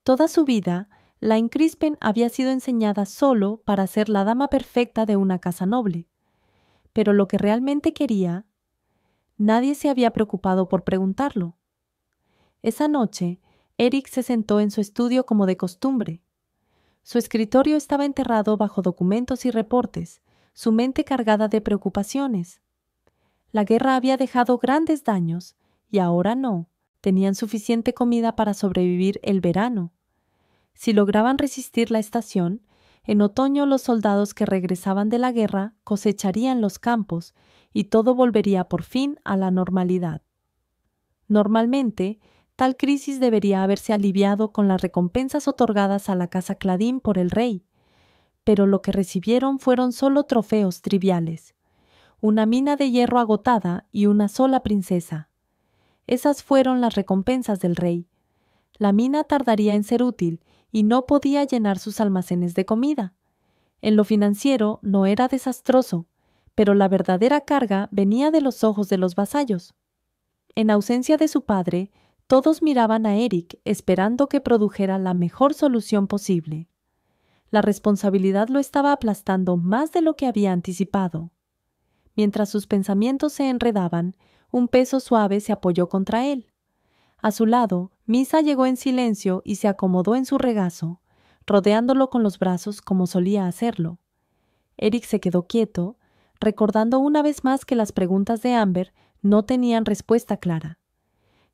A: Toda su vida, Lain Crispen había sido enseñada solo para ser la dama perfecta de una casa noble. Pero lo que realmente quería, nadie se había preocupado por preguntarlo. Esa noche, Eric se sentó en su estudio como de costumbre. Su escritorio estaba enterrado bajo documentos y reportes, su mente cargada de preocupaciones. La guerra había dejado grandes daños, y ahora no. Tenían suficiente comida para sobrevivir el verano. Si lograban resistir la estación, en otoño los soldados que regresaban de la guerra cosecharían los campos y todo volvería por fin a la normalidad. Normalmente, tal crisis debería haberse aliviado con las recompensas otorgadas a la casa Cladín por el rey, pero lo que recibieron fueron solo trofeos triviales, una mina de hierro agotada y una sola princesa. Esas fueron las recompensas del rey. La mina tardaría en ser útil y no podía llenar sus almacenes de comida. En lo financiero no era desastroso, pero la verdadera carga venía de los ojos de los vasallos. En ausencia de su padre, todos miraban a Eric esperando que produjera la mejor solución posible. La responsabilidad lo estaba aplastando más de lo que había anticipado. Mientras sus pensamientos se enredaban, un peso suave se apoyó contra él. A su lado, Misa llegó en silencio y se acomodó en su regazo, rodeándolo con los brazos como solía hacerlo. Eric se quedó quieto, recordando una vez más que las preguntas de Amber no tenían respuesta clara.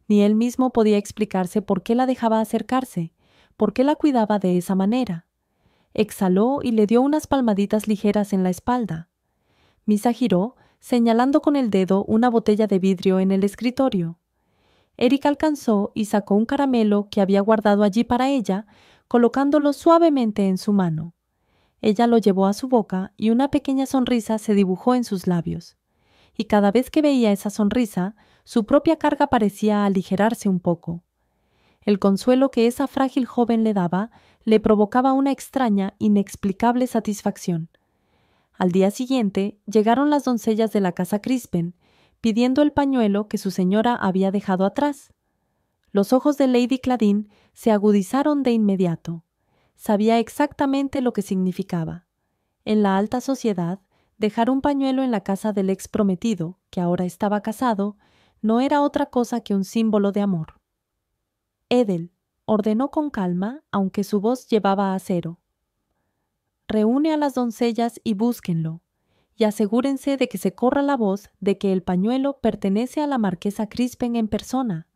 A: Ni él mismo podía explicarse por qué la dejaba acercarse, por qué la cuidaba de esa manera. Exhaló y le dio unas palmaditas ligeras en la espalda. Misa giró, señalando con el dedo una botella de vidrio en el escritorio. Eric alcanzó y sacó un caramelo que había guardado allí para ella, colocándolo suavemente en su mano. Ella lo llevó a su boca y una pequeña sonrisa se dibujó en sus labios. Y cada vez que veía esa sonrisa, su propia carga parecía aligerarse un poco. El consuelo que esa frágil joven le daba le provocaba una extraña, inexplicable satisfacción. Al día siguiente llegaron las doncellas de la casa Crispen, pidiendo el pañuelo que su señora había dejado atrás. Los ojos de Lady Cladín se agudizaron de inmediato. Sabía exactamente lo que significaba. En la alta sociedad, dejar un pañuelo en la casa del ex prometido, que ahora estaba casado, no era otra cosa que un símbolo de amor. Edel ordenó con calma, aunque su voz llevaba acero. Reúne a las doncellas y búsquenlo, y asegúrense de que se corra la voz de que el pañuelo pertenece a la marquesa Crispen en persona.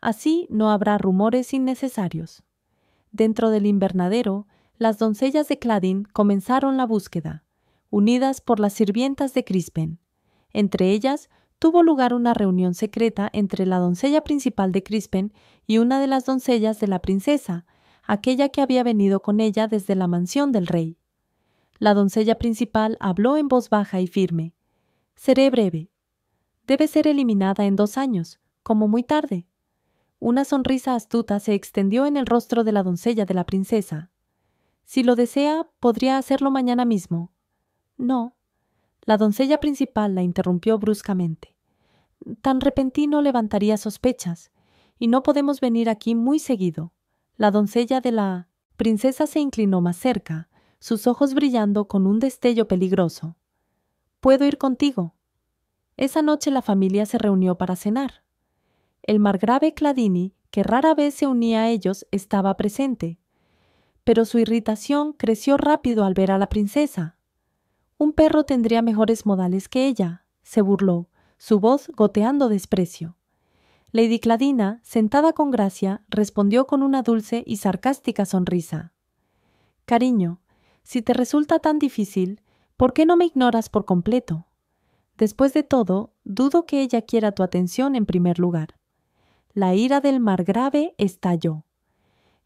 A: Así no habrá rumores innecesarios. Dentro del invernadero, las doncellas de Cladín comenzaron la búsqueda, unidas por las sirvientas de Crispen. Entre ellas, tuvo lugar una reunión secreta entre la doncella principal de Crispen y una de las doncellas de la princesa, aquella que había venido con ella desde la mansión del rey. La doncella principal habló en voz baja y firme. «Seré breve. Debe ser eliminada en 2 años, como muy tarde». Una sonrisa astuta se extendió en el rostro de la doncella de la princesa. «Si lo desea, podría hacerlo mañana mismo». «No». La doncella principal la interrumpió bruscamente. «Tan repentino levantaría sospechas, y no podemos venir aquí muy seguido». La doncella de la princesa se inclinó más cerca, sus ojos brillando con un destello peligroso. «¿Puedo ir contigo?» Esa noche la familia se reunió para cenar. El margrave Cladini, que rara vez se unía a ellos, estaba presente. Pero su irritación creció rápido al ver a la princesa. «Un perro tendría mejores modales que ella», se burló, su voz goteando desprecio. Lady Cladina, sentada con gracia, respondió con una dulce y sarcástica sonrisa. «Cariño, si te resulta tan difícil, ¿por qué no me ignoras por completo? Después de todo, dudo que ella quiera tu atención en primer lugar». La ira del margrave estalló.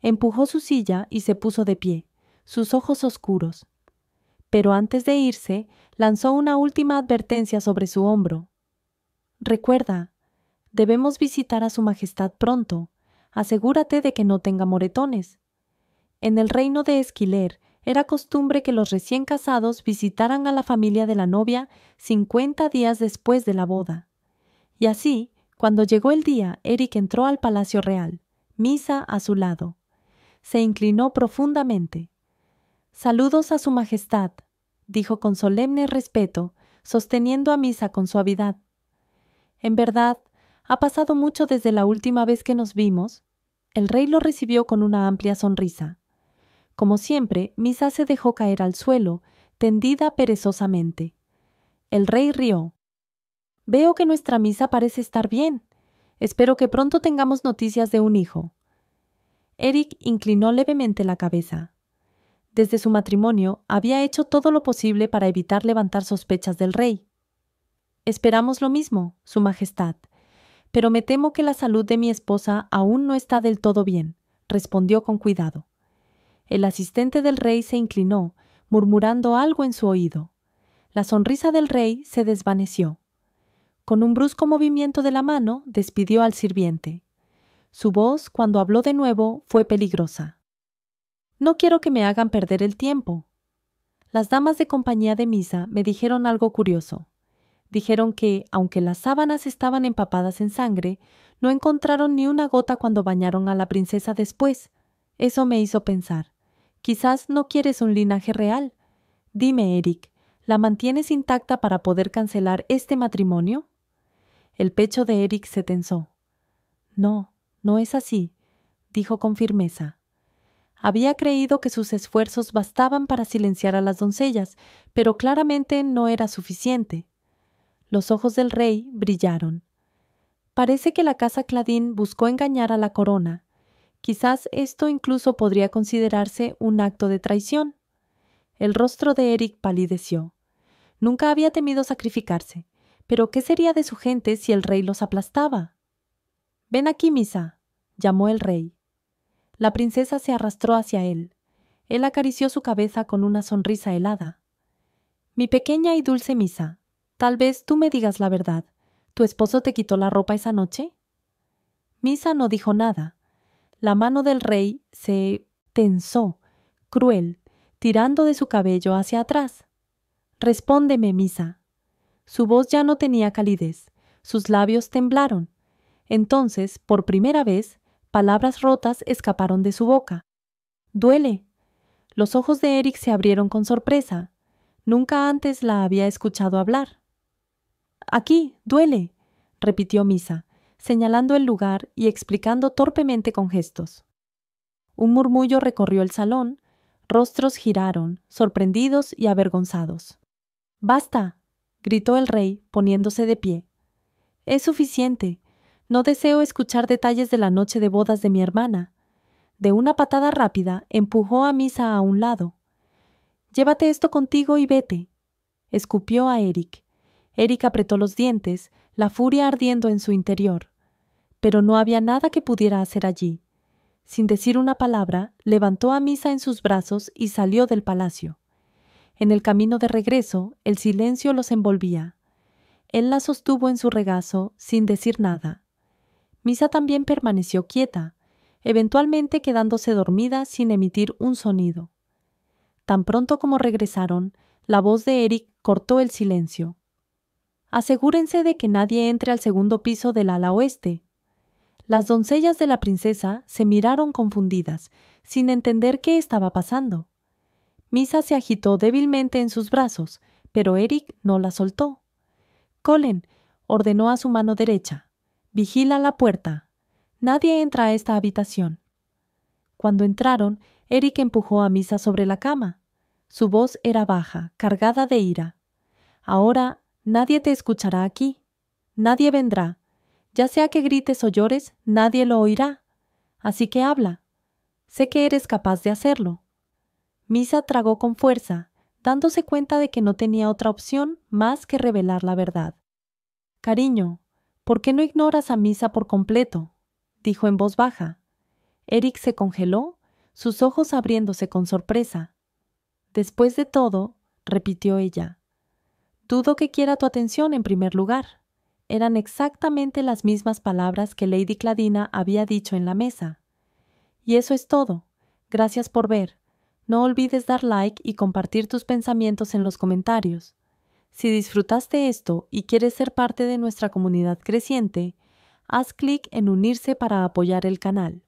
A: Empujó su silla y se puso de pie, sus ojos oscuros. Pero antes de irse, lanzó una última advertencia sobre su hombro. «Recuerda, debemos visitar a su majestad pronto. Asegúrate de que no tenga moretones». En el reino de Esquiler era costumbre que los recién casados visitaran a la familia de la novia 50 días después de la boda. Y así, cuando llegó el día, Eric entró al palacio real, Misa a su lado. Se inclinó profundamente. «Saludos a su majestad», dijo con solemne respeto, sosteniendo a Misa con suavidad. «En verdad, ha pasado mucho desde la última vez que nos vimos». El rey lo recibió con una amplia sonrisa. Como siempre, Misa se dejó caer al suelo, tendida perezosamente. El rey rió. «Veo que nuestra Misa parece estar bien. Espero que pronto tengamos noticias de un hijo». Eric inclinó levemente la cabeza. Desde su matrimonio había hecho todo lo posible para evitar levantar sospechas del rey. «Esperamos lo mismo, Su Majestad, pero me temo que la salud de mi esposa aún no está del todo bien», respondió con cuidado. El asistente del rey se inclinó, murmurando algo en su oído. La sonrisa del rey se desvaneció. Con un brusco movimiento de la mano, despidió al sirviente. Su voz, cuando habló de nuevo, fue peligrosa. «No quiero que me hagan perder el tiempo. Las damas de compañía de Misa me dijeron algo curioso. Dijeron que, aunque las sábanas estaban empapadas en sangre, no encontraron ni una gota cuando bañaron a la princesa después. Eso me hizo pensar. Quizás no quieres un linaje real. Dime, Eric, ¿la mantienes intacta para poder cancelar este matrimonio?» El pecho de Eric se tensó. «No, no es así», dijo con firmeza. Había creído que sus esfuerzos bastaban para silenciar a las doncellas, pero claramente no era suficiente. Los ojos del rey brillaron. «Parece que la casa Cladín buscó engañar a la corona. Quizás esto incluso podría considerarse un acto de traición». El rostro de Eric palideció. Nunca había temido sacrificarse. Pero ¿qué sería de su gente si el rey los aplastaba? «Ven aquí, Misa», llamó el rey. La princesa se arrastró hacia él. Él acarició su cabeza con una sonrisa helada. «Mi pequeña y dulce Misa, tal vez tú me digas la verdad. ¿Tu esposo te quitó la ropa esa noche?» Misa no dijo nada. La mano del rey se tensó, cruel, tirando de su cabello hacia atrás. «Respóndeme, Misa». Su voz ya no tenía calidez, sus labios temblaron. Entonces, por primera vez, palabras rotas escaparon de su boca. «Duele». Los ojos de Eric se abrieron con sorpresa. Nunca antes la había escuchado hablar. «Aquí, duele», repitió Misa, señalando el lugar y explicando torpemente con gestos. Un murmullo recorrió el salón, rostros giraron, sorprendidos y avergonzados. «¡Basta!», gritó el rey, poniéndose de pie. «Es suficiente. No deseo escuchar detalles de la noche de bodas de mi hermana». De una patada rápida, empujó a Misa a un lado. «Llévate esto contigo y vete», escupió a Eric. Eric apretó los dientes, la furia ardiendo en su interior. Pero no había nada que pudiera hacer allí. Sin decir una palabra, levantó a Misa en sus brazos y salió del palacio. En el camino de regreso, el silencio los envolvía. Él la sostuvo en su regazo, sin decir nada. Misa también permaneció quieta, eventualmente quedándose dormida sin emitir un sonido. Tan pronto como regresaron, la voz de Eric cortó el silencio. «Asegúrense de que nadie entre al segundo piso del ala oeste». Las doncellas de la princesa se miraron confundidas, sin entender qué estaba pasando. Misa se agitó débilmente en sus brazos, pero Eric no la soltó. «Colin», ordenó a su mano derecha, «vigila la puerta. Nadie entra a esta habitación». Cuando entraron, Eric empujó a Misa sobre la cama. Su voz era baja, cargada de ira. «Ahora nadie te escuchará aquí. Nadie vendrá. Ya sea que grites o llores, nadie lo oirá. Así que habla. Sé que eres capaz de hacerlo». Misa tragó con fuerza, dándose cuenta de que no tenía otra opción más que revelar la verdad. «Cariño, ¿por qué no ignoras a Misa por completo?», dijo en voz baja. Eric se congeló, sus ojos abriéndose con sorpresa. «Después de todo», repitió ella, «dudo que quiera tu atención en primer lugar». Eran exactamente las mismas palabras que Lady Cladina había dicho en la mesa. Y eso es todo. Gracias por ver. No olvides dar like y compartir tus pensamientos en los comentarios. Si disfrutaste esto y quieres ser parte de nuestra comunidad creciente, haz clic en unirse para apoyar el canal.